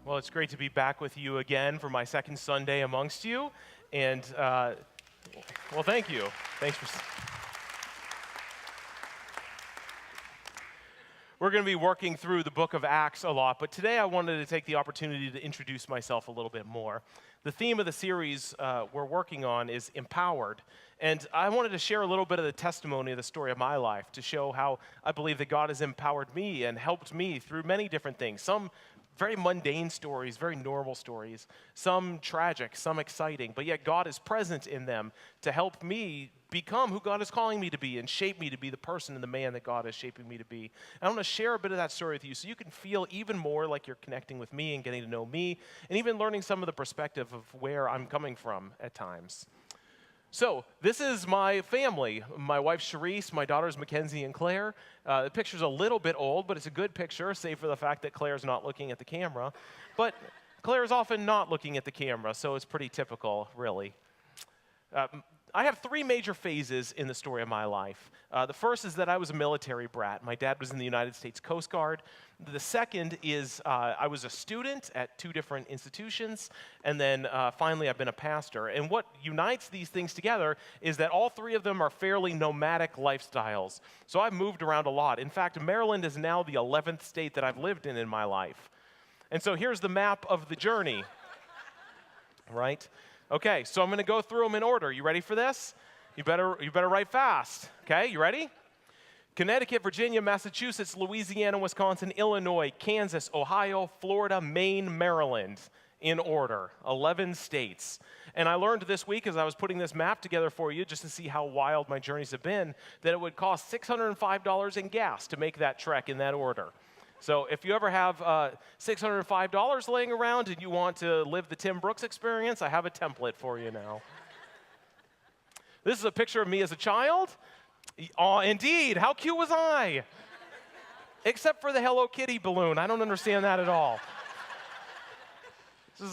Well, it's great to be back with you again for my second Sunday amongst you. And, well, thank you. Thanks for... We're going to be working through the book of Acts a lot, but today I wanted to take the opportunity to introduce myself a little bit more. The theme of the series we're working on is empowered, and I wanted to share a little bit of the testimony of the story of my life to show how I believe that God has empowered me and helped me through many different things. Some very mundane stories, very normal stories, some tragic, some exciting, but yet God is present in them to help me become who God is calling me to be and shape me to be the person and the man that God is shaping me to be. I want to share a bit of that story with you so you can feel even more like you're connecting with me and getting to know me and even learning some of the perspective of where I'm coming from at times. So, this is my family. My wife, Charisse, my daughters, Mackenzie and Claire. The picture's a little bit old, but it's a good picture, save for the fact that Claire's not looking at the camera. But Claire's often not looking at the camera, so it's pretty typical, really. I have three major phases in the story of my life. The first is that I was a military brat. My dad was in the United States Coast Guard. The second is I was a student at two different institutions, and then finally I've been a pastor. And what unites these things together is that all three of them are fairly nomadic lifestyles. So I've moved around a lot. In fact, Maryland is now the 11th state that I've lived in my life. And so here's the map of the journey, right? Okay, so I'm going to go through them in order. You ready for this? You better write fast. Okay, you ready? Connecticut, Virginia, Massachusetts, Louisiana, Wisconsin, Illinois, Kansas, Ohio, Florida, Maine, Maryland, in order. 11 states. And I learned this week as I was putting this map together for you, just to see how wild my journeys have been, that it would cost $605 in gas to make that trek in that order. So if you ever have $605 laying around and you want to live the Tim Brooks experience, I have a template for you now. This is a picture of me as a child. Oh, indeed. How cute was I? Except for the Hello Kitty balloon. I don't understand that at all.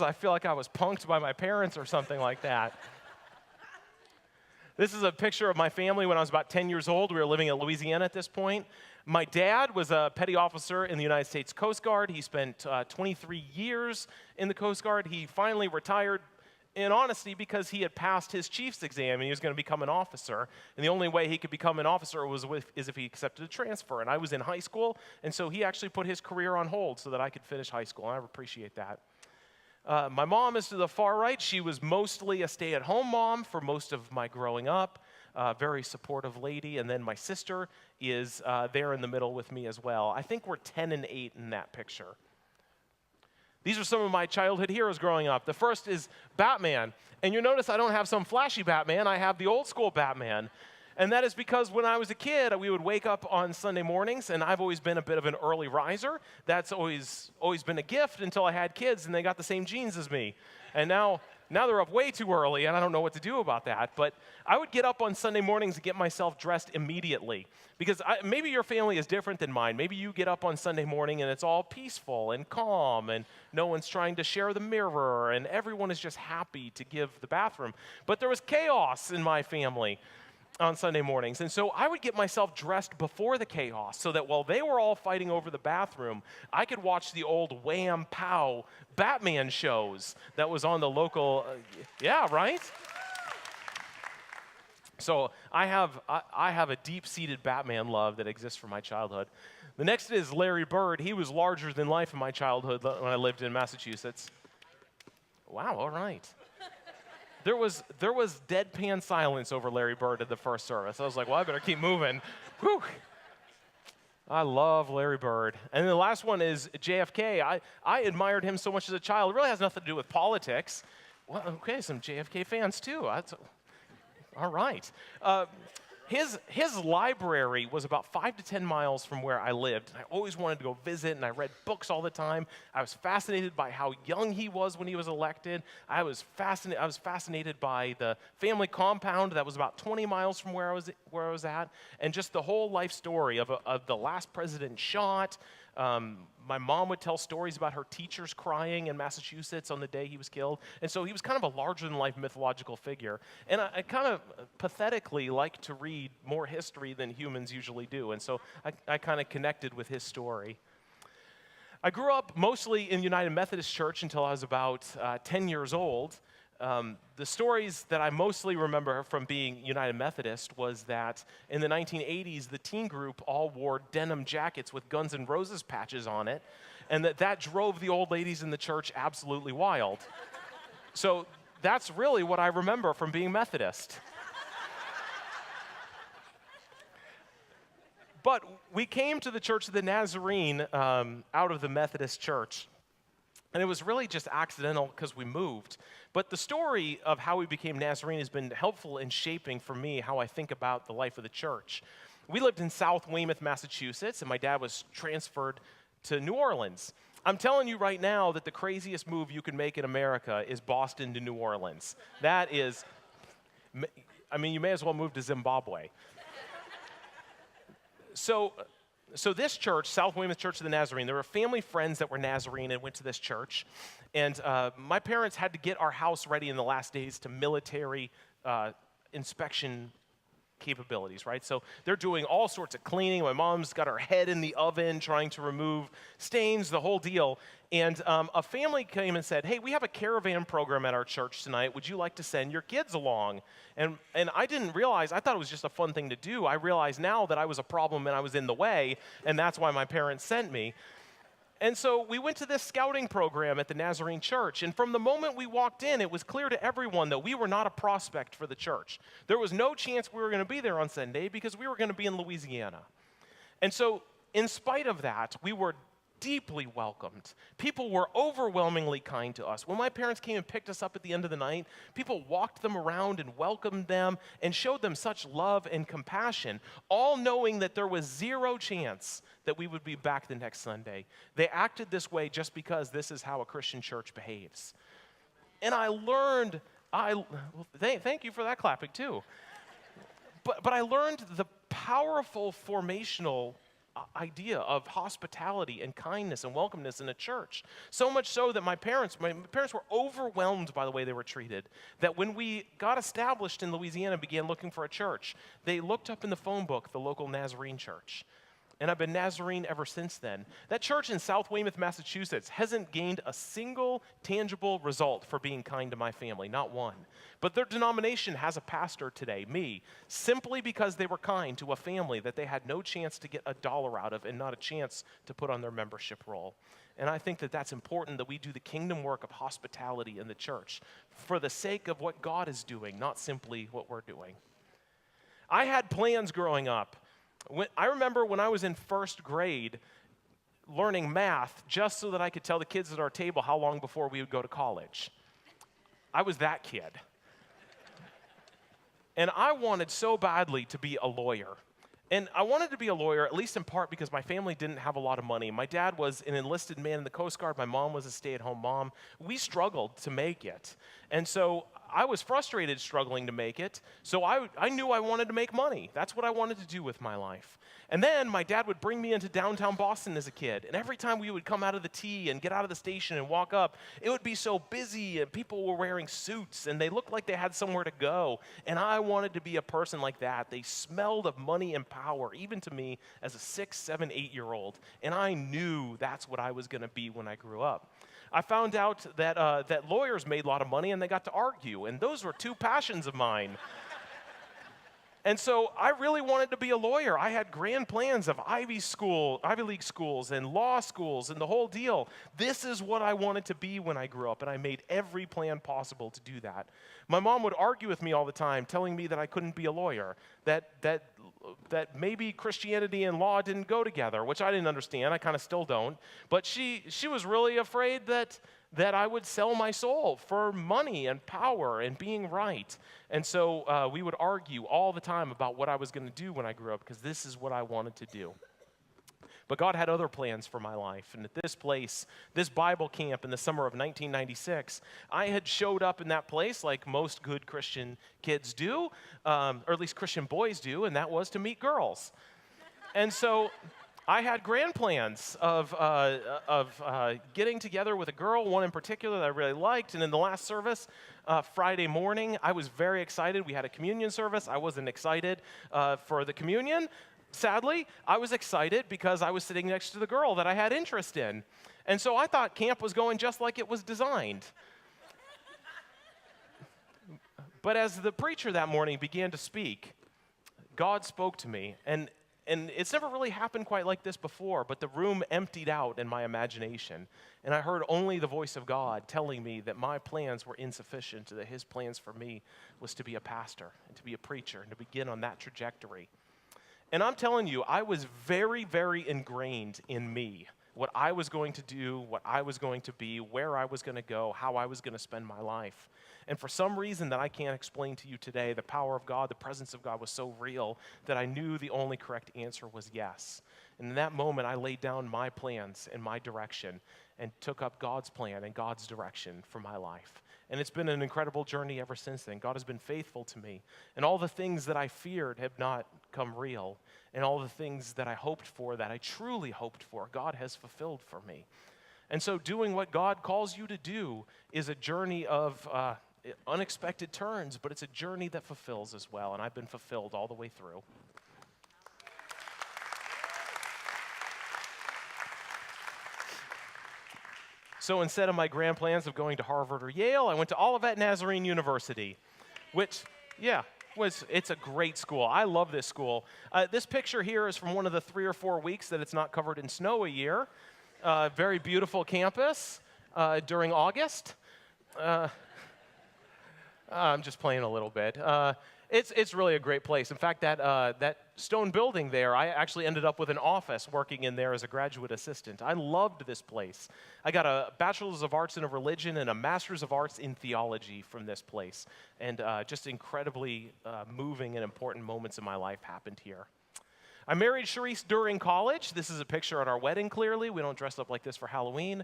I feel like I was punked by my parents or something like that. This is a picture of my family when I was about 10 years old. We were living in Louisiana at this point. My dad was a petty officer in the United States Coast Guard. He spent 23 years in the Coast Guard. He finally retired, in honesty, because he had passed his chief's exam and he was going to become an officer. And the only way he could become an officer is if he accepted a transfer. And I was in high school, and so he actually put his career on hold so that I could finish high school, and I appreciate that. My mom is to the far right. She was mostly a stay-at-home mom for most of my growing up. Very supportive lady. And then my sister is there in the middle with me as well. I think we're 10 and 8 in that picture. These are some of my childhood heroes growing up. The first is Batman. And you'll notice I don't have some flashy Batman. I have the old school Batman. And that is because when I was a kid, we would wake up on Sunday mornings, and I've always been a bit of an early riser. That's always been a gift until I had kids, and they got the same genes as me. And now they're up way too early, and I don't know what to do about that. But I would get up on Sunday mornings and get myself dressed immediately. Because maybe your family is different than mine. Maybe you get up on Sunday morning and it's all peaceful and calm, and no one's trying to share the mirror, and everyone is just happy to give the bathroom. But there was chaos in my family on Sunday mornings. And so I would get myself dressed before the chaos so that while they were all fighting over the bathroom, I could watch the old Wham Pow Batman shows that was on the local, yeah, right? So I have a deep-seated Batman love that exists from my childhood. The next is Larry Bird. He was larger than life in my childhood when I lived in Massachusetts. Wow, all right. There was deadpan silence over Larry Bird at the first service. I was like, well, I better keep moving. Whew. I love Larry Bird. And the last one is JFK. I admired him so much as a child. It really has nothing to do with politics. Well, okay, some JFK fans too. All right. His library was about 5 to 10 miles from where I lived. I always wanted to go visit, and I read books all the time. I was fascinated by how young he was when he was elected. I was fascinated by the family compound that was about 20 miles from where I was at, and just the whole life story of the last president shot. My mom would tell stories about her teachers crying in Massachusetts on the day he was killed. And so he was kind of a larger-than-life mythological figure. And I kind of pathetically like to read more history than humans usually do. And so I kind of connected with his story. I grew up mostly in United Methodist Church until I was about 10 years old. The stories that I mostly remember from being United Methodist was that in the 1980s, the teen group all wore denim jackets with Guns N' Roses patches on it, and that drove the old ladies in the church absolutely wild. So that's really what I remember from being Methodist. But we came to the Church of the Nazarene out of the Methodist Church. And it was really just accidental because we moved. But the story of how we became Nazarene has been helpful in shaping for me how I think about the life of the church. We lived in South Weymouth, Massachusetts, and my dad was transferred to New Orleans. I'm telling you right now that the craziest move you can make in America is Boston to New Orleans. That is, I mean, you may as well move to Zimbabwe. So this church, South Weymouth Church of the Nazarene, there were family friends that were Nazarene and went to this church. And my parents had to get our house ready in the last days to military inspection capabilities, right? So they're doing all sorts of cleaning. My mom's got her head in the oven trying to remove stains, the whole deal. And a family came and said, hey, we have a caravan program at our church tonight. Would you like to send your kids along? And I didn't realize, I thought it was just a fun thing to do. I realize now that I was a problem and I was in the way, and that's why my parents sent me. And so we went to this scouting program at the Nazarene Church, and from the moment we walked in, it was clear to everyone that we were not a prospect for the church. There was no chance we were going to be there on Sunday because we were going to be in Louisiana. And so in spite of that, we were deeply welcomed. People were overwhelmingly kind to us. When my parents came and picked us up at the end of the night, people walked them around and welcomed them and showed them such love and compassion, all knowing that there was zero chance that we would be back the next Sunday. They acted this way just because this is how a Christian church behaves. And I learned, thank you for that clapping too. But I learned the powerful formational idea of hospitality and kindness and welcomeness in a church. So much so that my parents were overwhelmed by the way they were treated, that when we got established in Louisiana and began looking for a church, they looked up in the phone book the local Nazarene church. And I've been Nazarene ever since then. That church in South Weymouth, Massachusetts hasn't gained a single tangible result for being kind to my family, not one. But their denomination has a pastor today, me, simply because they were kind to a family that they had no chance to get $1 out of and not a chance to put on their membership roll. And I think that that's important, that we do the kingdom work of hospitality in the church for the sake of what God is doing, not simply what we're doing. I had plans growing up. I remember when I was in first grade learning math just so that I could tell the kids at our table how long before we would go to college. I was that kid. And I wanted so badly to be a lawyer. And I wanted to be a lawyer, at least in part because my family didn't have a lot of money. My dad was an enlisted man in the Coast Guard. My mom was a stay-at-home mom. We struggled to make it. And so I was frustrated struggling to make it. So I knew I wanted to make money. That's what I wanted to do with my life. And then my dad would bring me into downtown Boston as a kid. And every time we would come out of the T and get out of the station and walk up, it would be so busy and people were wearing suits and they looked like they had somewhere to go. And I wanted to be a person like that. They smelled of money and power, even to me as a 6, 7, 8-year-old. And I knew that's what I was going to be when I grew up. I found out that lawyers made a lot of money and they got to argue. And those were two passions of mine. And so I really wanted to be a lawyer. I had grand plans of Ivy League schools and law schools and the whole deal. This is what I wanted to be when I grew up, and I made every plan possible to do that. My mom would argue with me all the time, telling me that I couldn't be a lawyer, that maybe Christianity and law didn't go together, which I didn't understand. I kind of still don't. But she was really afraid that I would sell my soul for money and power and being right. And so we would argue all the time about what I was going to do when I grew up because this is what I wanted to do. But God had other plans for my life. And at this place, this Bible camp in the summer of 1996, I had showed up in that place like most good Christian kids do, or at least Christian boys do, and that was to meet girls. And so I had grand plans of getting together with a girl, one in particular that I really liked. And in the last service, Friday morning, I was very excited. We had a communion service. I wasn't excited for the communion. Sadly, I was excited because I was sitting next to the girl that I had interest in. And so I thought camp was going just like it was designed. But as the preacher that morning began to speak, God spoke to me, and it's never really happened quite like this before, but the room emptied out in my imagination, and I heard only the voice of God telling me that my plans were insufficient, that his plans for me was to be a pastor and to be a preacher and to begin on that trajectory. And I'm telling you, I was very, very ingrained in me, what I was going to do, what I was going to be, where I was going to go, how I was going to spend my life. And for some reason that I can't explain to you today, the power of God, the presence of God was so real that I knew the only correct answer was yes. And in that moment, I laid down my plans and my direction and took up God's plan and God's direction for my life. And it's been an incredible journey ever since then. God has been faithful to me. And all the things that I feared have not come real. And all the things that I hoped for, that I truly hoped for, God has fulfilled for me. And so doing what God calls you to do is a journey of unexpected turns, but it's a journey that fulfills as well, and I've been fulfilled all the way through. So instead of my grand plans of going to Harvard or Yale, I went to Olivet Nazarene University, which, it's a great school. I love this school. This picture here is from one of the 3 or 4 weeks that it's not covered in snow a year. Very beautiful campus during August. I'm just playing a little bit. It's really a great place. In fact, that stone building there, I actually ended up with an office working in there as a graduate assistant. I loved this place. I got a Bachelor's of Arts in Religion and a Master's of Arts in Theology from this place. And just incredibly moving and important moments in my life happened here. I married Charisse during college. This is a picture at our wedding, clearly. We don't dress up like this for Halloween.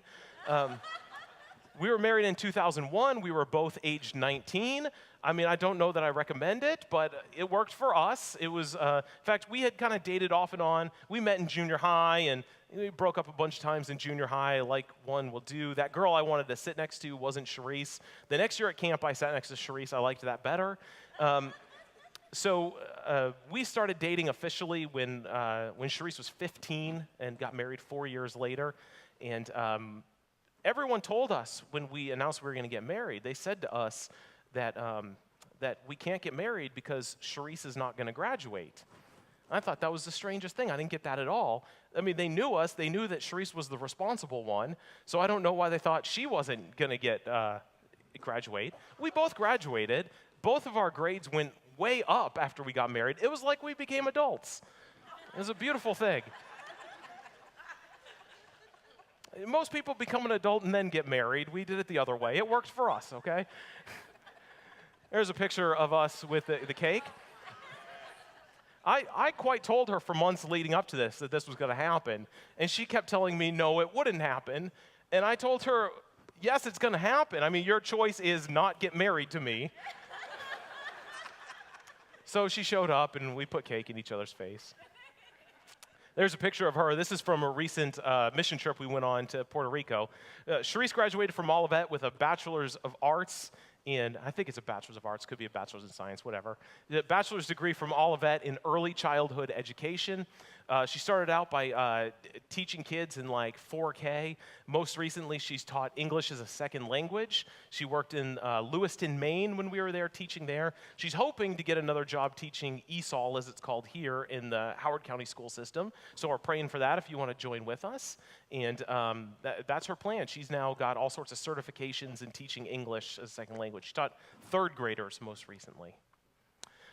We were married in 2001. We were both aged 19. I mean, I don't know that I recommend it, but it worked for us. It was, in fact, we had kind of dated off and on. We met in junior high, and we broke up a bunch of times in junior high, like one will do. That girl I wanted to sit next to wasn't Charisse. The next year at camp, I sat next to Charisse. I liked that better. So we started dating officially when Charisse was 15 and got married 4 years later. And everyone told us when we announced we were going to get married, they said to us that we can't get married because Charisse is not going to graduate. I thought that was the strangest thing. I didn't get that at all. I mean, they knew us. They knew that Charisse was the responsible one. So I don't know why they thought she wasn't going to graduate. We both graduated. Both of our grades went way up after we got married. It was like we became adults. It was a beautiful thing. Most people become an adult and then get married. We did it the other way. It worked for us, okay? There's a picture of us with the cake. I quite told her for months leading up to this that this was going to happen, and she kept telling me, no, it wouldn't happen. And I told her, yes, it's going to happen. I mean, your choice is not get married to me. So she showed up, and we put cake in each other's face. There's a picture of her. This is from a recent mission trip we went on to Puerto Rico. Charisse graduated from Olivet with a Bachelor's of Arts in, I think it's a Bachelor's of Arts, could be a Bachelor's in Science, whatever. The bachelor's degree from Olivet in early childhood education. She started out by teaching kids in like 4K. Most recently, she's taught English as a second language. She worked in Lewiston, Maine when we were there teaching there. She's hoping to get another job teaching ESOL, as it's called here, in the Howard County school system. So we're praying for that if you want to join with us. And that's her plan. She's now got all sorts of certifications in teaching English as a second language. She taught third graders most recently.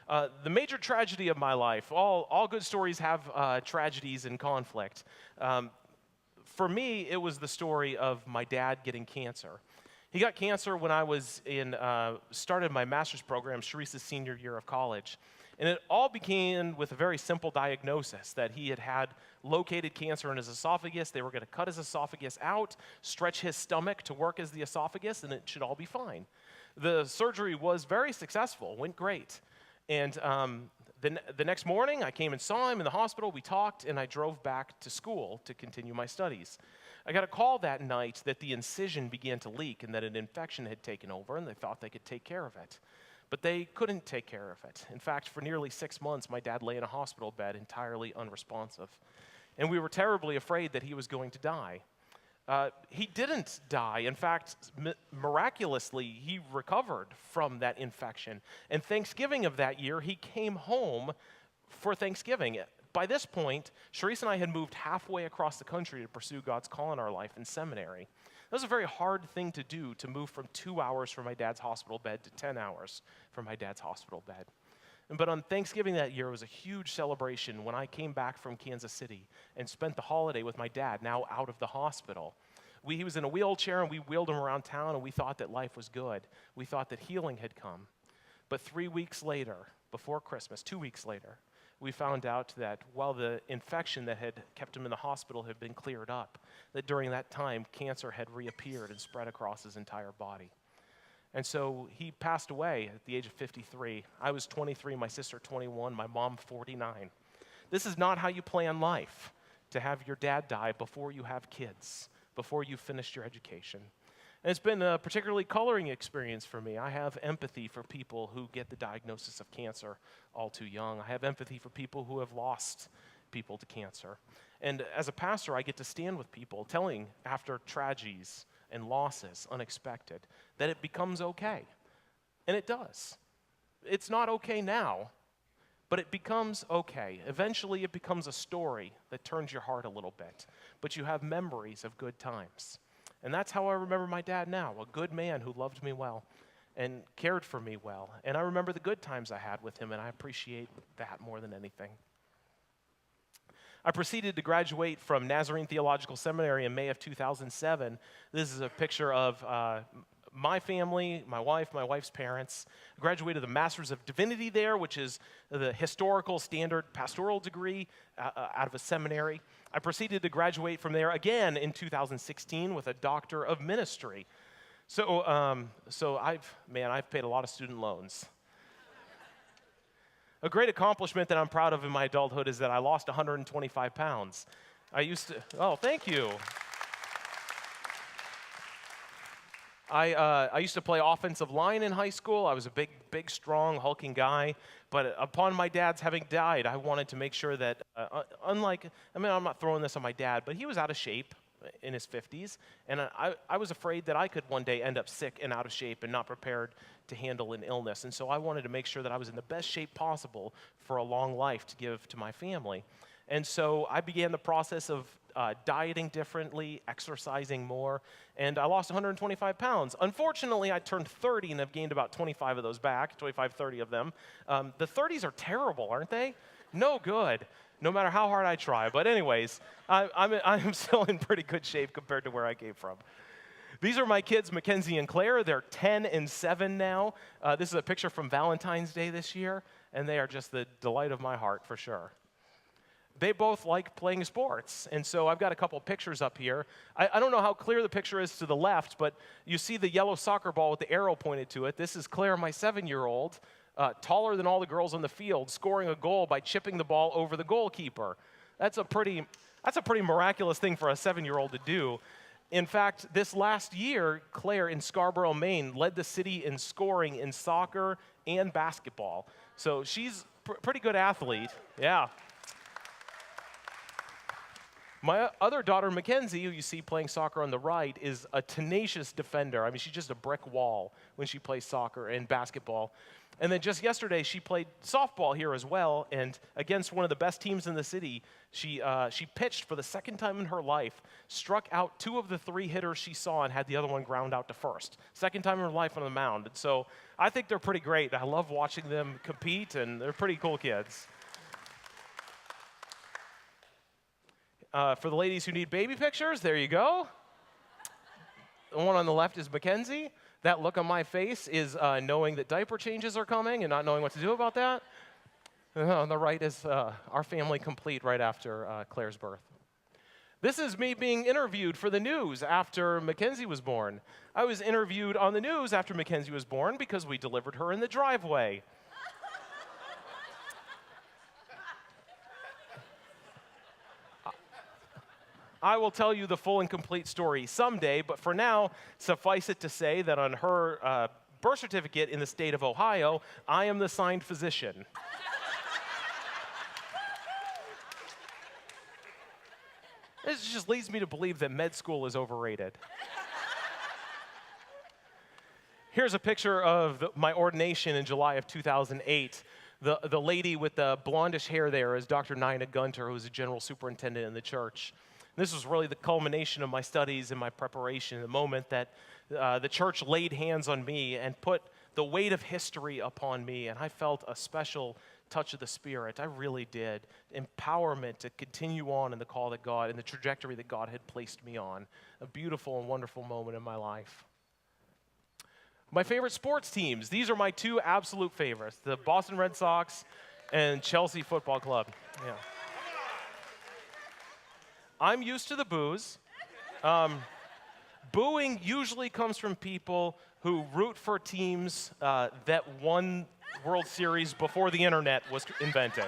The major tragedy of my life, all good stories have tragedies and conflict. For me, it was the story of my dad getting cancer. He got cancer when I was started my master's program, Charisse's senior year of college. And it all began with a very simple diagnosis that he had located cancer in his esophagus. They were going to cut his esophagus out, stretch his stomach to work as the esophagus, and it should all be fine. The surgery was very successful, went great. And the next morning, I came and saw him in the hospital. We talked, and I drove back to school to continue my studies. I got a call that night that the incision began to leak and that an infection had taken over, and they thought they could take care of it. But they couldn't take care of it. In fact, for nearly 6 months, my dad lay in a hospital bed entirely unresponsive. And we were terribly afraid that he was going to die. He didn't die. In fact, miraculously, he recovered from that infection. And Thanksgiving of that year, he came home for Thanksgiving. By this point, Charisse and I had moved halfway across the country to pursue God's call in our life in seminary. That was a very hard thing to do, to move from 2 hours from my dad's hospital bed to 10 hours from my dad's hospital bed. But on Thanksgiving that year, it was a huge celebration when I came back from Kansas City and spent the holiday with my dad, now out of the hospital. He was in a wheelchair, and we wheeled him around town, and we thought that life was good. We thought that healing had come. But 3 weeks later, before Christmas, 2 weeks later, we found out that while the infection that had kept him in the hospital had been cleared up, that during that time, cancer had reappeared and spread across his entire body. And so he passed away at the age of 53. I was 23, my sister 21, my mom 49. This is not how you plan life, to have your dad die before you have kids, before you've finished your education. And it's been a particularly coloring experience for me. I have empathy for people who get the diagnosis of cancer all too young. I have empathy for people who have lost people to cancer. And as a pastor, I get to stand with people telling, after tragedies and losses, unexpected, that it becomes okay. And it does. It's not okay now, but it becomes okay. Eventually, it becomes a story that turns your heart a little bit, but you have memories of good times. And that's how I remember my dad now, a good man who loved me well and cared for me well. And I remember the good times I had with him, and I appreciate that more than anything. I proceeded to graduate from Nazarene Theological Seminary in May of 2007. This is a picture of my family, my wife's parents. I graduated the Master's of Divinity there, which is the historical standard pastoral degree out of a seminary. I proceeded to graduate from there again in 2016 with a Doctor of Ministry. So I've paid a lot of student loans. A great accomplishment that I'm proud of in my adulthood is that I lost 125 pounds. Thank you. I used to play offensive line in high school. I was a big, strong, hulking guy. But upon my dad's having died, I wanted to make sure that, I'm not throwing this on my dad, but he was out of shape in his 50s. And I was afraid that I could one day end up sick and out of shape and not prepared to handle an illness. And so I wanted to make sure that I was in the best shape possible for a long life to give to my family. And so I began the process of dieting differently, exercising more, and I lost 125 pounds. Unfortunately, I turned 30 and have gained about 25 of those back, 30 of them. The 30s are terrible, aren't they? No good, no matter how hard I try. But anyways, I'm still in pretty good shape compared to where I came from. These are my kids, Mackenzie and Claire. They're 10 and 7 now. This is a picture from Valentine's Day this year, and they are just the delight of my heart for sure. They both like playing sports, and so I've got a couple pictures up here. I don't know how clear the picture is to the left, but you see the yellow soccer ball with the arrow pointed to it. This is Claire, my 7-year-old, taller than all the girls on the field, scoring a goal by chipping the ball over the goalkeeper. That's a pretty miraculous thing for a 7-year-old to do. In fact, this last year, Claire in Scarborough, Maine, led the city in scoring in soccer and basketball. So she's a pretty good athlete. Yeah. My other daughter, Mackenzie, who you see playing soccer on the right, is a tenacious defender. I mean, she's just a brick wall when she plays soccer and basketball. And then just yesterday, she played softball here as well, and against one of the best teams in the city, she pitched for the second time in her life, struck out 2 of the 3 hitters she saw, and had the other one ground out to first. Second time in her life on the mound. And so I think they're pretty great. I love watching them compete, and they're pretty cool kids. For the ladies who need baby pictures, there you go. The one on the left is Mackenzie. That look on my face is knowing that diaper changes are coming and not knowing what to do about that. On the right is our family complete right after Claire's birth. This is me being interviewed for the news after Mackenzie was born. I was interviewed on the news after Mackenzie was born because we delivered her in the driveway. I will tell you the full and complete story someday, but for now, suffice it to say that on her birth certificate in the state of Ohio, I am the signed physician. This just leads me to believe that med school is overrated. Here's a picture of my ordination in July of 2008. The lady with the blondish hair there is Dr. Nina Gunter, who was a general superintendent in the church. This was really the culmination of my studies and my preparation, the moment that the church laid hands on me and put the weight of history upon me, and I felt a special touch of the Spirit. I really did. Empowerment to continue on in the call that God, in the trajectory that God had placed me on. A beautiful and wonderful moment in my life. My favorite sports teams. These are my two absolute favorites, the Boston Red Sox and Chelsea Football Club. Yeah. I'm used to the boos. Booing usually comes from people who root for teams that won World Series before the internet was invented.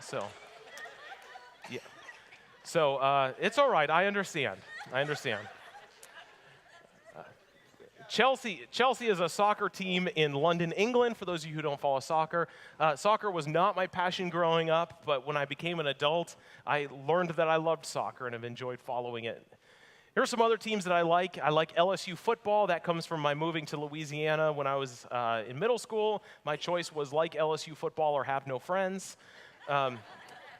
So, yeah. So it's all right. I understand. Chelsea is a soccer team in London, England, for those of you who don't follow soccer. Soccer was not my passion growing up, but when I became an adult, I learned that I loved soccer and have enjoyed following it. Here are some other teams that I like. I like LSU football. That comes from my moving to Louisiana when I was in middle school. My choice was like LSU football or have no friends.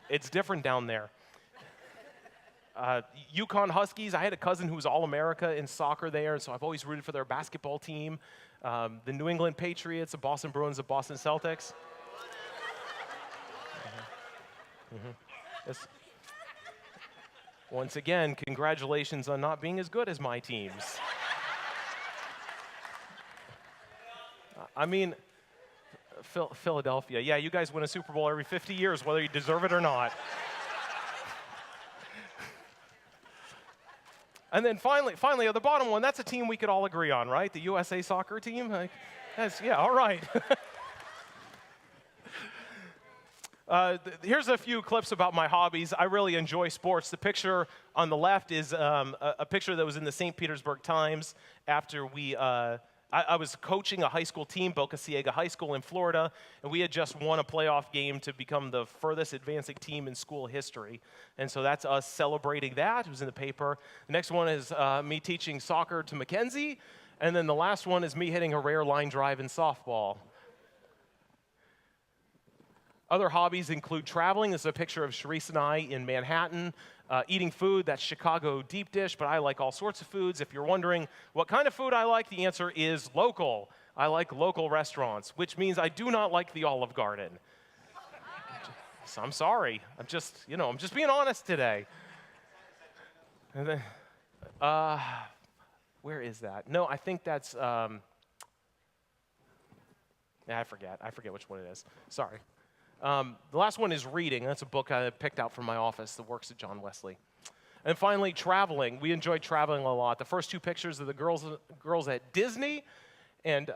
It's different down there. Yukon Huskies, I had a cousin who was All-America in soccer there, and so I've always rooted for their basketball team. The New England Patriots, the Boston Bruins, the Boston Celtics. Yes. Once again, congratulations on not being as good as my teams. I mean, Philadelphia. Yeah, you guys win a Super Bowl every 50 years, whether you deserve it or not. And then finally, the bottom one, that's a team we could all agree on, right? The USA soccer team? Yeah, all right. Here's a few clips about my hobbies. I really enjoy sports. The picture on the left is a picture that was in the St. Petersburg Times after I was coaching a high school team, Boca Ciega High School in Florida, and we had just won a playoff game to become the furthest advancing team in school history. And so that's us celebrating that. It was in the paper. The next one is me teaching soccer to Mackenzie, and then the last one is me hitting a rare line drive in softball. Other hobbies include traveling. This is a picture of Charisse and I in Manhattan. Eating food, that's Chicago deep dish, but I like all sorts of foods. If you're wondering what kind of food I like, the answer is local. I like local restaurants, which means I do not like the Olive Garden. So I'm sorry. I'm just being honest today. And then, where is that? No, I think that's, I forget which one it is. Sorry. The last one is reading. That's a book I picked out from my office, the works of John Wesley. And finally, traveling. We enjoy traveling a lot. The first two pictures of the girls at Disney, and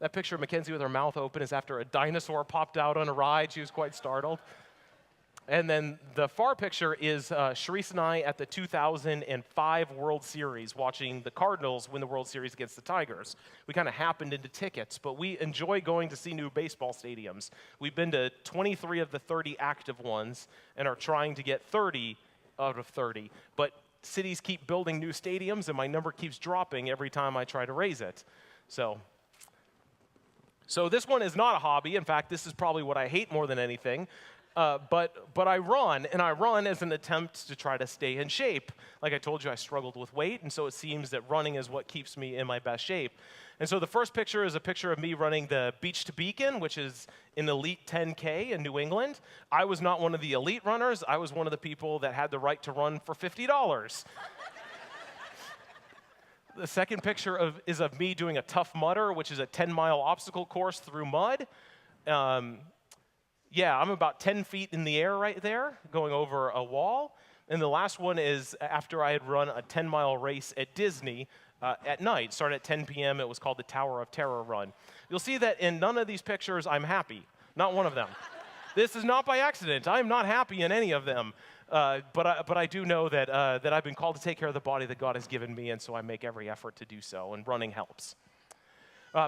that picture of Mackenzie with her mouth open is after a dinosaur popped out on a ride. She was quite startled. And then the far picture is Charisse and I at the 2005 World Series, watching the Cardinals win the World Series against the Tigers. We kind of happened into tickets, but we enjoy going to see new baseball stadiums. We've been to 23 of the 30 active ones and are trying to get 30 out of 30. But cities keep building new stadiums, and my number keeps dropping every time I try to raise it. So this one is not a hobby. In fact, this is probably what I hate more than anything. But I run, and I run as an attempt to try to stay in shape. Like I told you, I struggled with weight, and so it seems that running is what keeps me in my best shape. And so the first picture is a picture of me running the Beach to Beacon, which is an elite 10K in New England. I was not one of the elite runners. I was one of the people that had the right to run for $50. The second picture is of me doing a Tough Mudder, which is a 10-mile obstacle course through mud. Yeah, I'm about 10 feet in the air right there, going over a wall. And the last one is after I had run a 10-mile race at Disney at night. Started at 10 p.m. It was called the Tower of Terror Run. You'll see that in none of these pictures I'm happy. Not one of them. This is not by accident. I'm not happy in any of them. But I do know that I've been called to take care of the body that God has given me, and so I make every effort to do so, and running helps.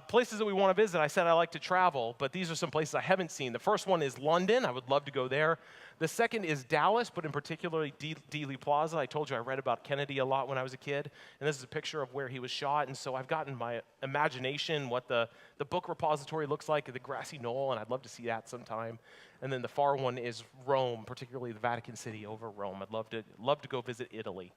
Places that we want to visit, I said I like to travel, but these are some places I haven't seen. The first one is London. I would love to go there. The second is Dallas, but in particular Dealey Plaza. I told you I read about Kennedy a lot when I was a kid, and this is a picture of where he was shot, and so I've gotten my imagination what the book repository looks like, the grassy knoll, and I'd love to see that sometime. And then the far one is Rome, particularly the Vatican City over Rome. I'd love to go visit Italy.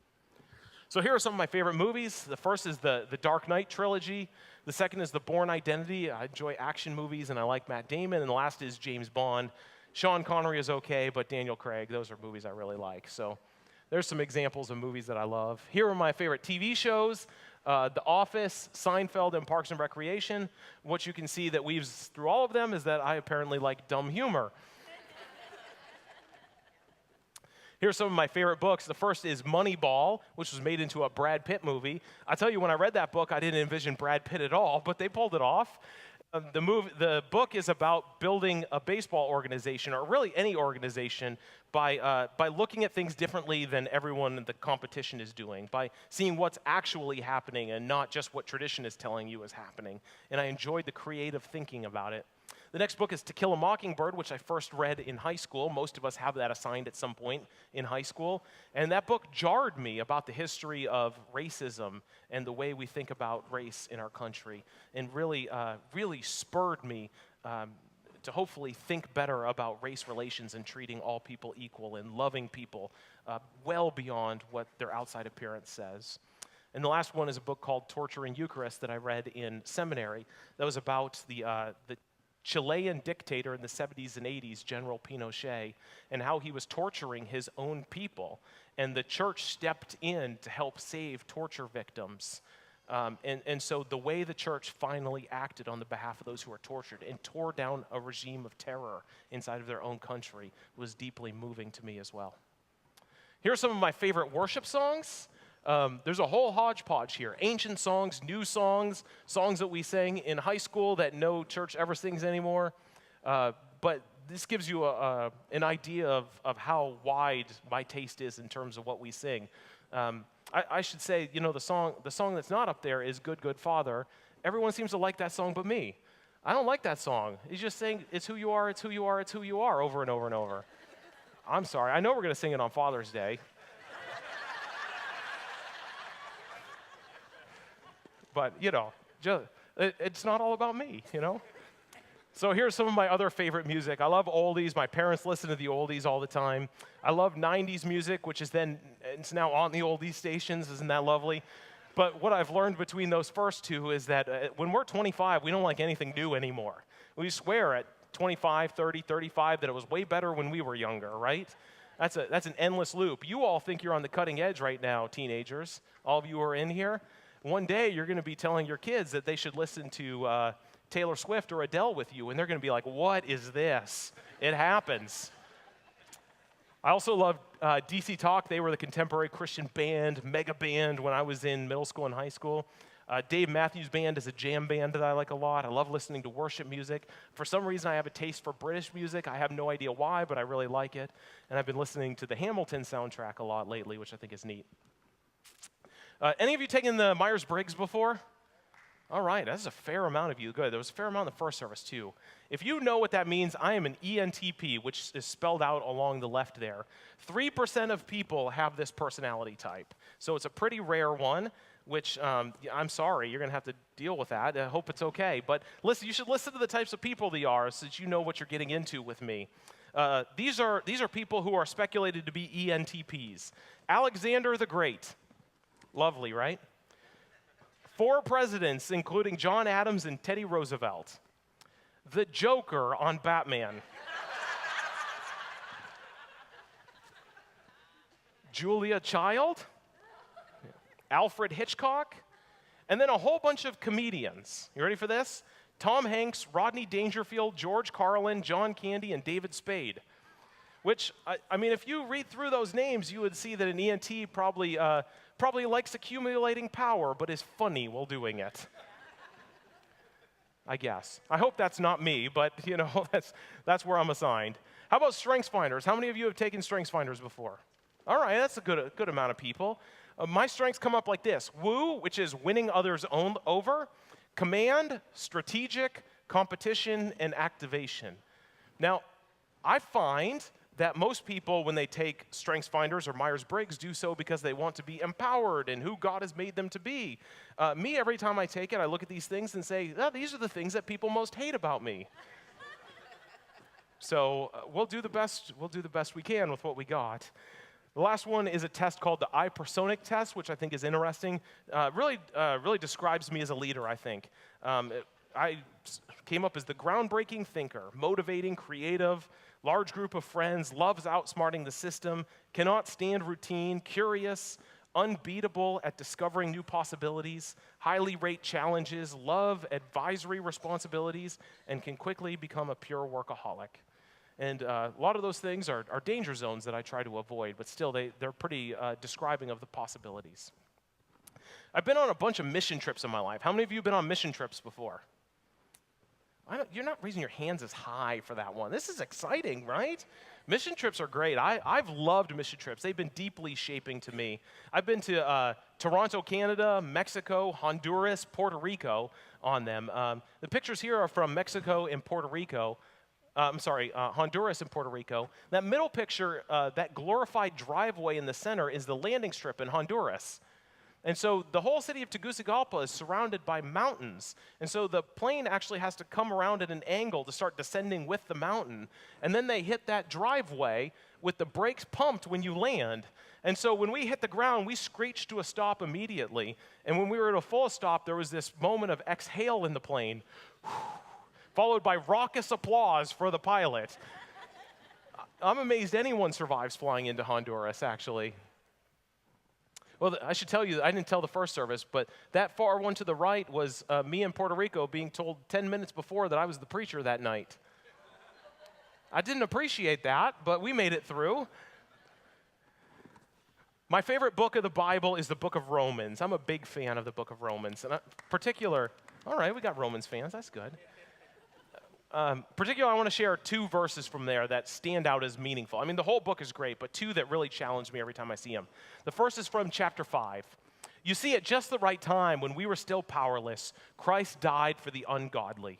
So here are some of my favorite movies. The first is the Dark Knight trilogy. The second is The Bourne Identity. I enjoy action movies, and I like Matt Damon. And the last is James Bond. Sean Connery is okay, but Daniel Craig, those are movies I really like. So there's some examples of movies that I love. Here are my favorite TV shows. The Office, Seinfeld, and Parks and Recreation. What you can see that weaves through all of them is that I apparently like dumb humor. Here's some of my favorite books. The first is Moneyball, which was made into a Brad Pitt movie. I tell you, when I read that book, I didn't envision Brad Pitt at all, but they pulled it off. The book is about building a baseball organization, or really any organization, by looking at things differently than everyone in the competition is doing, by seeing what's actually happening and not just what tradition is telling you is happening. And I enjoyed the creative thinking about it. The next book is To Kill a Mockingbird, which I first read in high school. Most of us have that assigned at some point in high school. And that book jarred me about the history of racism and the way we think about race in our country, and really spurred me to hopefully think better about race relations and treating all people equal and loving people well beyond what their outside appearance says. And the last one is a book called Torture and Eucharist that I read in seminary that was about the Chilean dictator in the 70s and 80s, General Pinochet, and how he was torturing his own people. And the church stepped in to help save torture victims. And so the way the church finally acted on the behalf of those who were tortured and tore down a regime of terror inside of their own country was deeply moving to me as well. Here are some of my favorite worship songs. There's a whole hodgepodge here. Ancient songs, new songs, songs that we sang in high school that no church ever sings anymore. But this gives you an idea of how wide my taste is in terms of what we sing. I should say, the song that's not up there is Good, Good Father. Everyone seems to like that song but me. I don't like that song. He's just saying, it's who you are, it's who you are, it's who you are, over and over and over. I'm sorry. I know we're going to sing it on Father's Day. But, it's not all about me, So here's some of my other favorite music. I love oldies. My parents listen to the oldies all the time. I love 90s music, it's now on the oldies stations. Isn't that lovely? But what I've learned between those first two is that when we're 25, we don't like anything new anymore. We swear at 25, 30, 35 that it was way better when we were younger, right? That's an endless loop. You all think you're on the cutting edge right now, teenagers. All of you who are in here. One day, you're going to be telling your kids that they should listen to Taylor Swift or Adele with you, and they're going to be like, what is this? It happens. I also love DC Talk. They were the contemporary Christian band, mega band, when I was in middle school and high school. Dave Matthews Band is a jam band that I like a lot. I love listening to worship music. For some reason, I have a taste for British music. I have no idea why, but I really like it. And I've been listening to the Hamilton soundtrack a lot lately, which I think is neat. Any of you taken the Myers-Briggs before? All right, that's a fair amount of you. Good. There was a fair amount in the first service, too. If you know what that means, I am an ENTP, which is spelled out along the left there. 3% of people have this personality type. So it's a pretty rare one, which I'm sorry, you're going to have to deal with that. I hope it's okay. But listen, you should listen to the types of people they are so that you know what you're getting into with me. These are people who are speculated to be ENTPs. Alexander the Great. Lovely, right? 4 presidents, including John Adams and Teddy Roosevelt. The Joker on Batman. Julia Child. Alfred Hitchcock. And then a whole bunch of comedians. You ready for this? Tom Hanks, Rodney Dangerfield, George Carlin, John Candy, and David Spade. Which, I mean, if you read through those names, you would see that an ENT probably likes accumulating power, but is funny while doing it. I guess. I hope that's not me, but, that's where I'm assigned. How about StrengthsFinders? How many of you have taken StrengthsFinders before? All right, that's a good amount of people. My strengths come up like this. Woo, which is winning others over. Command, strategic, competition, and activation. Now, I find that most people, when they take Strengths Finders or Myers-Briggs, do so because they want to be empowered and who God has made them to be. Me, every time I take it, I look at these things and say, oh, these are the things that people most hate about me. So we'll do the best we can with what we got. The last one is a test called the Eye Personick Test, which I think is interesting. Really describes me as a leader, I think. I came up as the groundbreaking thinker, motivating, creative, large group of friends, loves outsmarting the system, cannot stand routine, curious, unbeatable at discovering new possibilities, highly rate challenges, love advisory responsibilities, and can quickly become a pure workaholic. And a lot of those things are danger zones that I try to avoid, but still they're pretty describing of the possibilities. I've been on a bunch of mission trips in my life. How many of you have been on mission trips before? You're not raising your hands as high for that one. This is exciting, right? Mission trips are great. I've loved mission trips. They've been deeply shaping to me. I've been to Toronto, Canada, Mexico, Honduras, Puerto Rico on them. The pictures here are from Mexico and Puerto Rico. Honduras and Puerto Rico. That middle picture, that glorified driveway in the center is the landing strip in Honduras. And so the whole city of Tegucigalpa is surrounded by mountains. And so the plane actually has to come around at an angle to start descending with the mountain. And then they hit that driveway with the brakes pumped when you land. And so when we hit the ground, we screeched to a stop immediately. And when we were at a full stop, there was this moment of exhale in the plane, followed by raucous applause for the pilot. I'm amazed anyone survives flying into Honduras, actually. Well, I should tell you, I didn't tell the first service, but that far one to the right was me in Puerto Rico being told 10 minutes before that I was the preacher that night. I didn't appreciate that, but we made it through. My favorite book of the Bible is the book of Romans. I'm a big fan of the book of Romans. And all right, we got Romans fans, that's good. Particularly, I want to share 2 verses from there that stand out as meaningful. I mean, the whole book is great, but 2 that really challenge me every time I see them. The first is from chapter 5. You see, at just the right time, when we were still powerless, Christ died for the ungodly.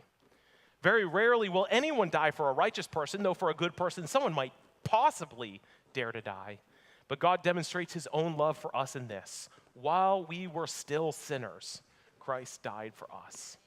Very rarely will anyone die for a righteous person, though for a good person, someone might possibly dare to die. But God demonstrates his own love for us in this. While we were still sinners, Christ died for us.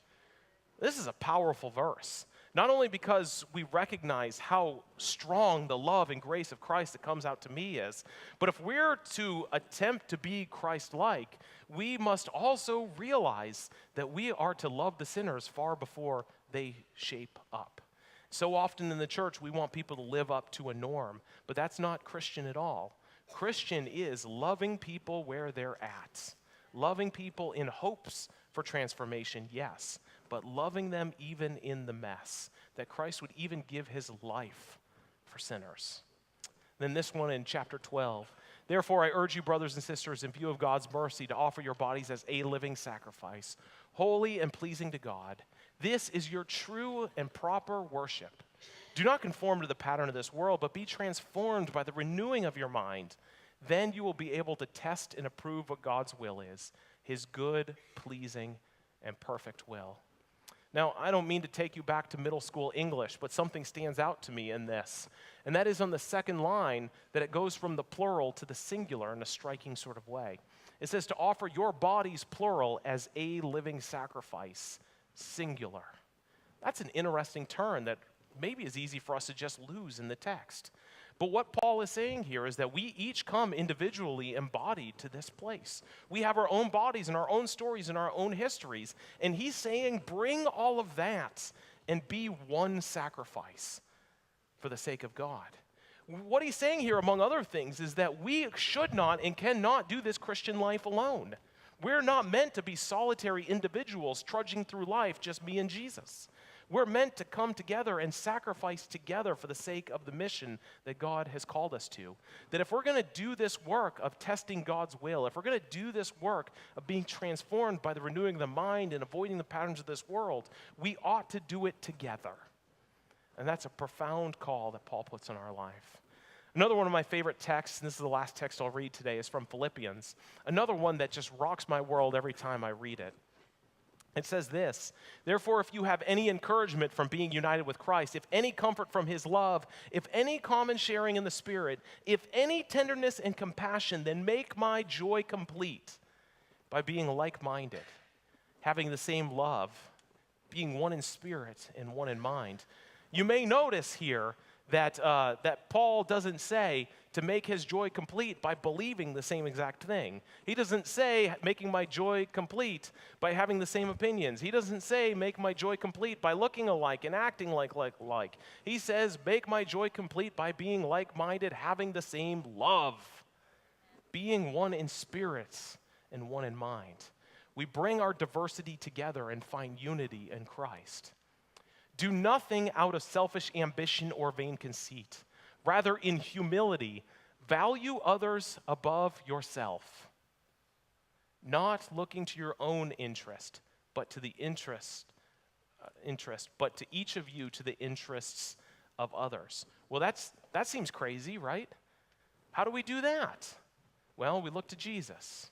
This is a powerful verse. Not only because we recognize how strong the love and grace of Christ that comes out to me is, but if we're to attempt to be Christ-like, we must also realize that we are to love the sinners far before they shape up. So often in the church, we want people to live up to a norm, but that's not Christian at all. Christian is loving people where they're at, loving people in hopes for transformation, yes, but loving them even in the mess, that Christ would even give his life for sinners. Then this one in chapter 12. Therefore, I urge you, brothers and sisters, in view of God's mercy, to offer your bodies as a living sacrifice, holy and pleasing to God. This is your true and proper worship. Do not conform to the pattern of this world, but be transformed by the renewing of your mind. Then you will be able to test and approve what God's will is, his good, pleasing, and perfect will. Now, I don't mean to take you back to middle school English, but something stands out to me in this. And that is on the second line, that it goes from the plural to the singular in a striking sort of way. It says to offer your bodies, plural, as a living sacrifice, singular. That's an interesting turn that maybe is easy for us to just lose in the text. But what Paul is saying here is that we each come individually embodied to this place. We have our own bodies and our own stories and our own histories. And he's saying, bring all of that and be one sacrifice for the sake of God. What he's saying here, among other things, is that we should not and cannot do this Christian life alone. We're not meant to be solitary individuals trudging through life, just me and Jesus. We're meant to come together and sacrifice together for the sake of the mission that God has called us to. That if we're going to do this work of testing God's will, if we're going to do this work of being transformed by the renewing of the mind and avoiding the patterns of this world, we ought to do it together. And that's a profound call that Paul puts in our life. Another one of my favorite texts, and this is the last text I'll read today, is from Philippians. Another one that just rocks my world every time I read it. It says this: "Therefore, if you have any encouragement from being united with Christ, if any comfort from his love, if any common sharing in the Spirit, if any tenderness and compassion, then make my joy complete by being like-minded, having the same love, being one in spirit and one in mind." You may notice here that Paul doesn't say to make his joy complete by believing the same exact thing. He doesn't say making my joy complete by having the same opinions. He doesn't say make my joy complete by looking alike and acting like. He says make my joy complete by being like-minded, having the same love, being one in spirit and one in mind. We bring our diversity together and find unity in Christ. Do nothing out of selfish ambition or vain conceit. Rather, in humility, value others above yourself, not looking to your own interest, but to the but to each of you to the interests of others. Well, that seems crazy, right? How do we do that? Well, we look to Jesus.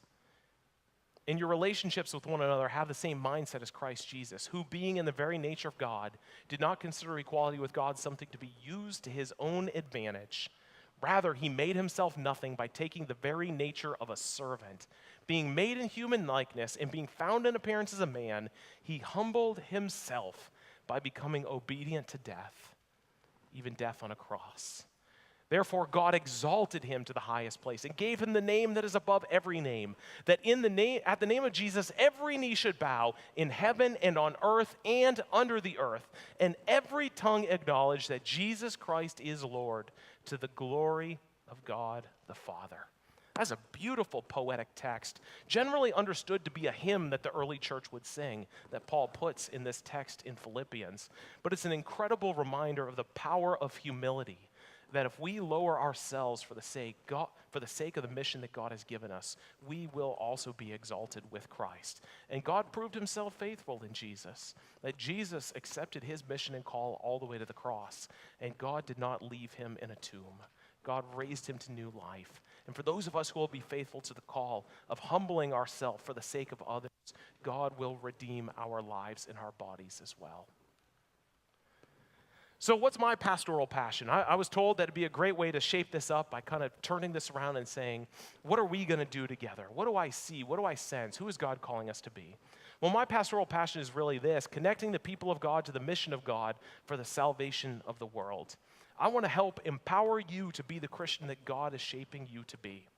In your relationships with one another, have the same mindset as Christ Jesus, who, being in the very nature of God, did not consider equality with God something to be used to his own advantage. Rather, he made himself nothing by taking the very nature of a servant. Being made in human likeness and being found in appearance as a man, he humbled himself by becoming obedient to death, even death on a cross. Therefore, God exalted him to the highest place and gave him the name that is above every name, that at the name of Jesus, every knee should bow in heaven and on earth and under the earth, and every tongue acknowledge that Jesus Christ is Lord, to the glory of God the Father. That's a beautiful poetic text, generally understood to be a hymn that the early church would sing, that Paul puts in this text in Philippians. But it's an incredible reminder of the power of humility, that if we lower ourselves for the sake of the mission that God has given us, we will also be exalted with Christ. And God proved himself faithful in Jesus, that Jesus accepted his mission and call all the way to the cross, and God did not leave him in a tomb. God raised him to new life. And for those of us who will be faithful to the call of humbling ourselves for the sake of others, God will redeem our lives and our bodies as well. So what's my pastoral passion? I was told that it'd be a great way to shape this up by kind of turning this around and saying, what are we going to do together? What do I see? What do I sense? Who is God calling us to be? Well, my pastoral passion is really this: connecting the people of God to the mission of God for the salvation of the world. I want to help empower you to be the Christian that God is shaping you to be.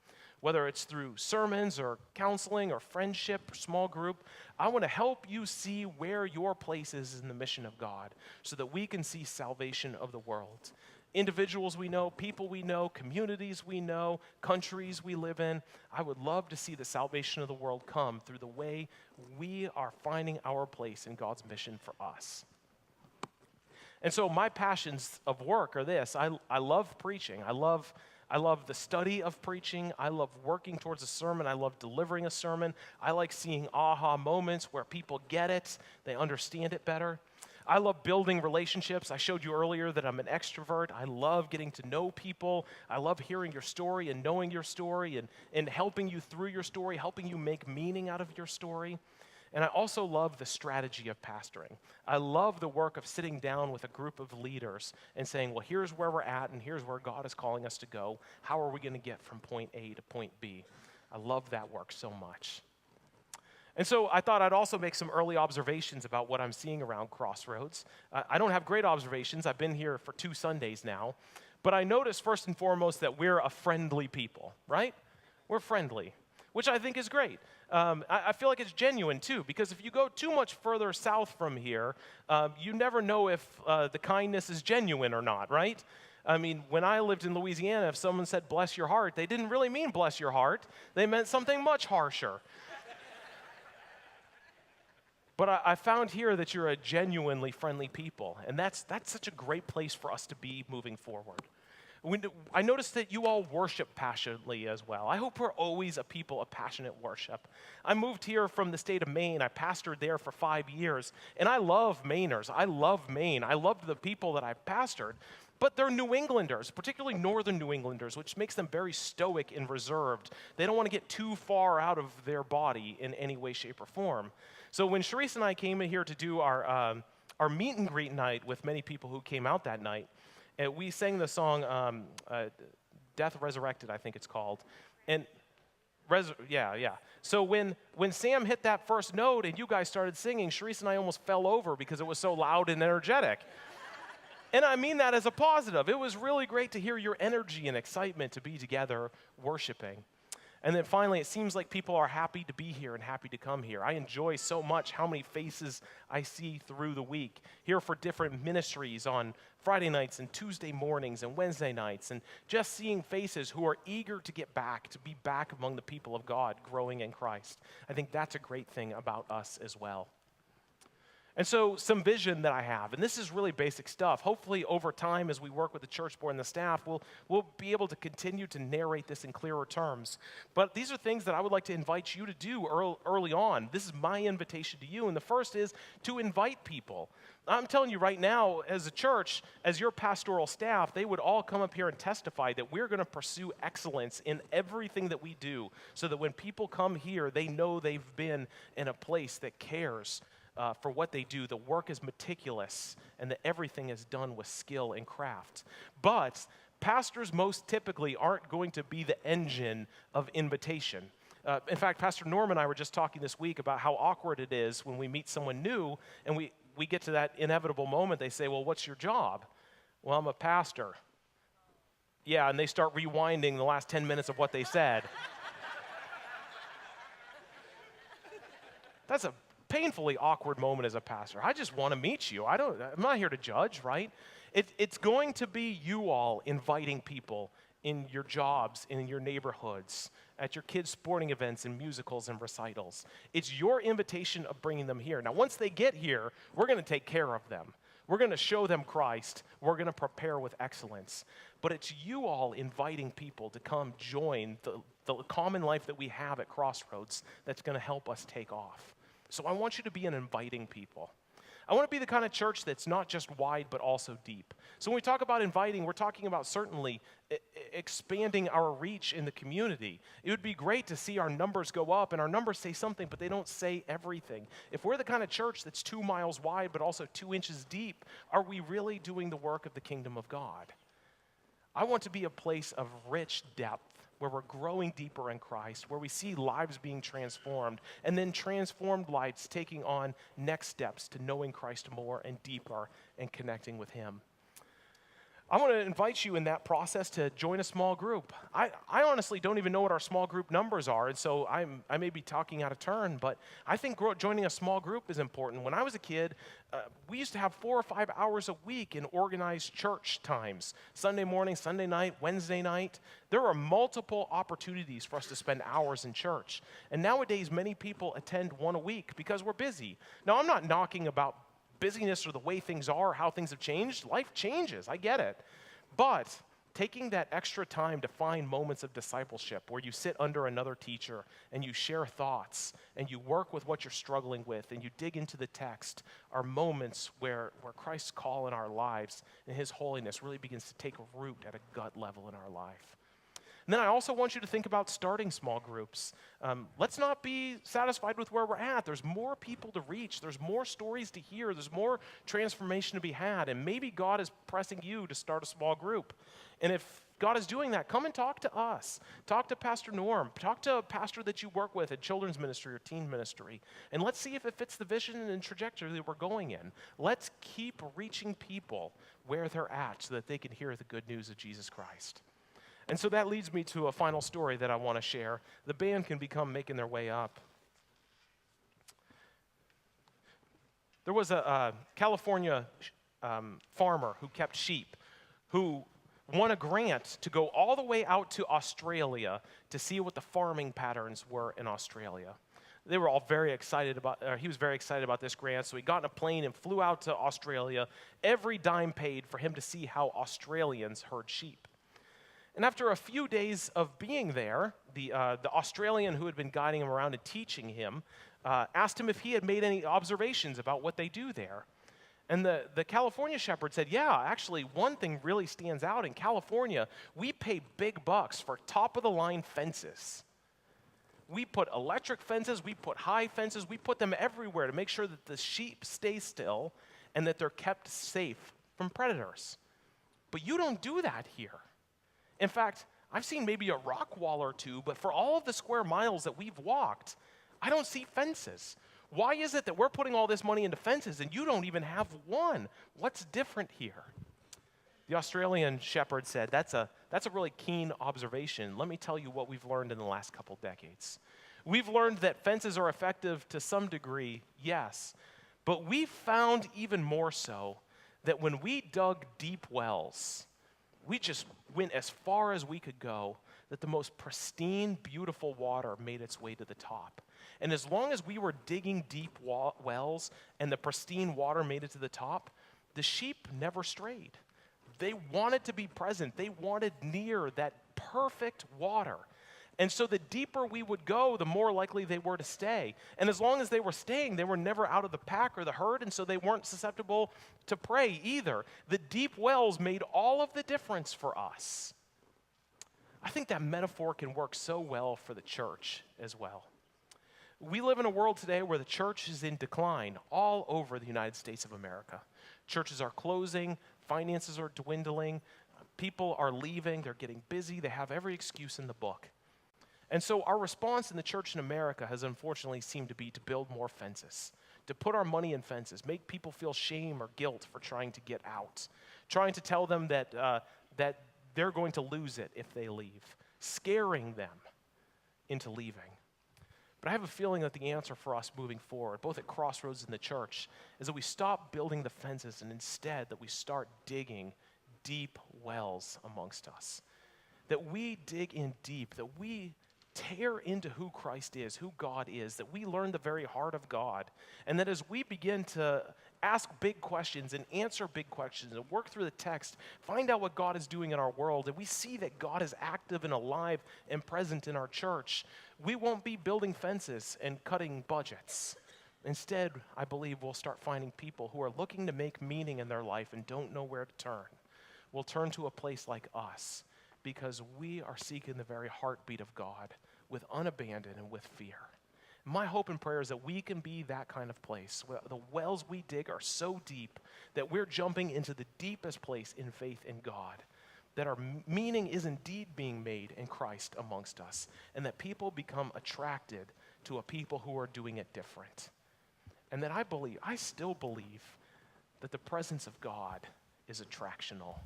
Whether it's through sermons or counseling or friendship or small group, I want to help you see where your place is in the mission of God so that we can see salvation of the world. Individuals we know, people we know, communities we know, countries we live in. I would love to see the salvation of the world come through the way we are finding our place in God's mission for us. And so my passions of work are this. I love preaching. I love the study of preaching. I love working towards a sermon. I love delivering a sermon. I like seeing aha moments where people get it, they understand it better. I love building relationships. I showed you earlier that I'm an extrovert. I love getting to know people. I love hearing your story and knowing your story and helping you through your story, helping you make meaning out of your story. And I also love the strategy of pastoring. I love the work of sitting down with a group of leaders and saying, well, here's where we're at and here's where God is calling us to go. How are we going to get from point A to point B? I love that work so much. And so I thought I'd also make some early observations about what I'm seeing around Crossroads. I don't have great observations. I've been here for 2 Sundays now. But I noticed first and foremost that we're a friendly people, right? We're friendly, which I think is great. I feel like it's genuine too, because if you go too much further south from here, you never know if the kindness is genuine or not, right? I mean, when I lived in Louisiana, if someone said bless your heart, they didn't really mean bless your heart. They meant something much harsher. But I found here that you're a genuinely friendly people, and that's such a great place for us to be moving forward. I noticed that you all worship passionately as well. I hope we're always a people of passionate worship. I moved here from the state of Maine. I pastored there for 5 years, and I love Mainers. I love Maine. I loved the people that I pastored, but they're New Englanders, particularly northern New Englanders, which makes them very stoic and reserved. They don't want to get too far out of their body in any way, shape, or form. So when Sharice and I came in here to do our meet and greet night with many people who came out that night, we sang the song Death Resurrected, I think it's called. And So when Sam hit that first note and you guys started singing, Sharice and I almost fell over because it was so loud and energetic. And I mean that as a positive. It was really great to hear your energy and excitement to be together worshiping. And then finally, it seems like people are happy to be here and happy to come here. I enjoy so much how many faces I see through the week, here for different ministries on Friday nights and Tuesday mornings and Wednesday nights, and just seeing faces who are eager to get back, to be back among the people of God, growing in Christ. I think that's a great thing about us as well. And so some vision that I have, and this is really basic stuff. Hopefully over time as we work with the church board and the staff, we'll be able to continue to narrate this in clearer terms. But these are things that I would like to invite you to do early on. This is my invitation to you. And the first is to invite people. I'm telling you right now, as a church, as your pastoral staff, they would all come up here and testify that we're going to pursue excellence in everything that we do so that when people come here, they know they've been in a place that cares for what they do. The work is meticulous and that everything is done with skill and craft. But pastors most typically aren't going to be the engine of invitation. In fact, Pastor Norm and I were just talking this week about how awkward it is when we meet someone new and we get to that inevitable moment. They say, well, what's your job? Well, I'm a pastor. Yeah, and they start rewinding the last 10 minutes of what they said. That's a painfully awkward moment as a pastor. I just want to meet you. I'm not here to judge, right? It's going to be you all inviting people in your jobs, in your neighborhoods, at your kids' sporting events and musicals and recitals. It's your invitation of bringing them here. Now, once they get here, we're going to take care of them. We're going to show them Christ. We're going to prepare with excellence. But it's you all inviting people to come join the common life that we have at Crossroads that's going to help us take off. So I want you to be an inviting people. I want to be the kind of church that's not just wide, but also deep. So when we talk about inviting, we're talking about certainly expanding our reach in the community. It would be great to see our numbers go up, and our numbers say something, but they don't say everything. If we're the kind of church that's 2 miles wide, but also 2 inches deep, are we really doing the work of the kingdom of God? I want to be a place of rich depth, where we're growing deeper in Christ, where we see lives being transformed, and then transformed lives taking on next steps to knowing Christ more and deeper and connecting with Him. I want to invite you in that process to join a small group. I honestly don't even know what our small group numbers are, and so I may be talking out of turn, but I think joining a small group is important. When I was a kid, we used to have 4 or 5 hours a week in organized church times. Sunday morning, Sunday night, Wednesday night. There are multiple opportunities for us to spend hours in church. And nowadays, many people attend 1 a week because we're busy. Now, I'm not knocking about busyness or the way things are, how things have changed. Life changes, I get it. But taking that extra time to find moments of discipleship where you sit under another teacher and you share thoughts and you work with what you're struggling with and you dig into the text are moments where Christ's call in our lives and His holiness really begins to take root at a gut level in our life. And then I also want you to think about starting small groups. Let's not be satisfied with where we're at. There's more people to reach. There's more stories to hear. There's more transformation to be had. And maybe God is pressing you to start a small group. And if God is doing that, come and talk to us. Talk to Pastor Norm. Talk to a pastor that you work with at children's ministry or teen ministry. And let's see if it fits the vision and trajectory that we're going in. Let's keep reaching people where they're at so that they can hear the good news of Jesus Christ. And so that leads me to a final story that I want to share. The band can become making their way up. There was a California farmer who kept sheep who won a grant to go all the way out to Australia to see what the farming patterns were in Australia. They were all very excited he was very excited about this grant, so he got in a plane and flew out to Australia, every dime paid for him to see how Australians herd sheep. And after a few days of being there, the Australian who had been guiding him around and teaching him asked him if he had made any observations about what they do there. And the California shepherd said, yeah, actually, one thing really stands out. In California, we pay big bucks for top-of-the-line fences. We put electric fences, we put high fences, we put them everywhere to make sure that the sheep stay still and that they're kept safe from predators. But you don't do that here. In fact, I've seen maybe a rock wall or two, but for all of the square miles that we've walked, I don't see fences. Why is it that we're putting all this money into fences and you don't even have one? What's different here? The Australian shepherd said, that's a really keen observation. Let me tell you what we've learned in the last couple decades. We've learned that fences are effective to some degree, yes, but we found even more so that when we dug deep wells, we just went as far as we could go, that the most pristine, beautiful water made its way to the top. And as long as we were digging deep wells and the pristine water made it to the top, the sheep never strayed. They wanted to be present. They wanted near that perfect water. And so the deeper we would go, the more likely they were to stay. And as long as they were staying, they were never out of the pack or the herd, and so they weren't susceptible to prey either. The deep wells made all of the difference for us. I think that metaphor can work so well for the church as well. We live in a world today where the church is in decline all over the United States of America. Churches are closing, finances are dwindling, people are leaving, they're getting busy, they have every excuse in the book. And so our response in the church in America has unfortunately seemed to be to build more fences, to put our money in fences, make people feel shame or guilt for trying to get out, trying to tell them that they're going to lose it if they leave, scaring them into leaving. But I have a feeling that the answer for us moving forward, both at Crossroads and the church, is that we stop building the fences and instead that we start digging deep wells amongst us. That we dig in deep, that we tear into who Christ is, who God is, that we learn the very heart of God, and that as we begin to ask big questions and answer big questions and work through the text, find out what God is doing in our world, and we see that God is active and alive and present in our church, we won't be building fences and cutting budgets. Instead, I believe we'll start finding people who are looking to make meaning in their life and don't know where to turn. We'll turn to a place like us because we are seeking the very heartbeat of God with unabandon and with fear. My hope and prayer is that we can be that kind of place where the wells we dig are so deep that we're jumping into the deepest place in faith in God, that our meaning is indeed being made in Christ amongst us, and that people become attracted to a people who are doing it different. And that I still believe that the presence of God is attractional.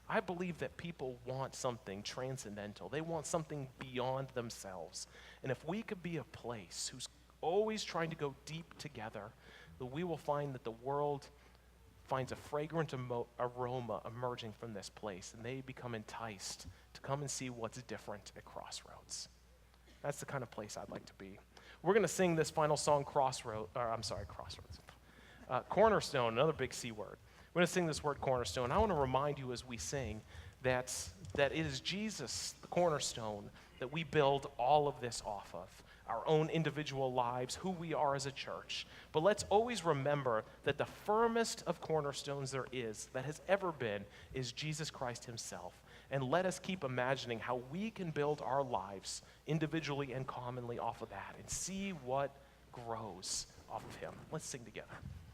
I believe that people want something transcendental. They want something beyond themselves. And if we could be a place who's always trying to go deep together, that we will find that the world finds a fragrant aroma emerging from this place, and they become enticed to come and see what's different at Crossroads. That's the kind of place I'd like to be. We're going to sing this final song, Cornerstone, another big C word. We're going to sing this word cornerstone. I want to remind you as we sing that it is Jesus, the cornerstone, that we build all of this off of, our own individual lives, who we are as a church. But let's always remember that the firmest of cornerstones there is, that has ever been, is Jesus Christ himself. And let us keep imagining how we can build our lives individually and commonly off of that and see what grows off of him. Let's sing together.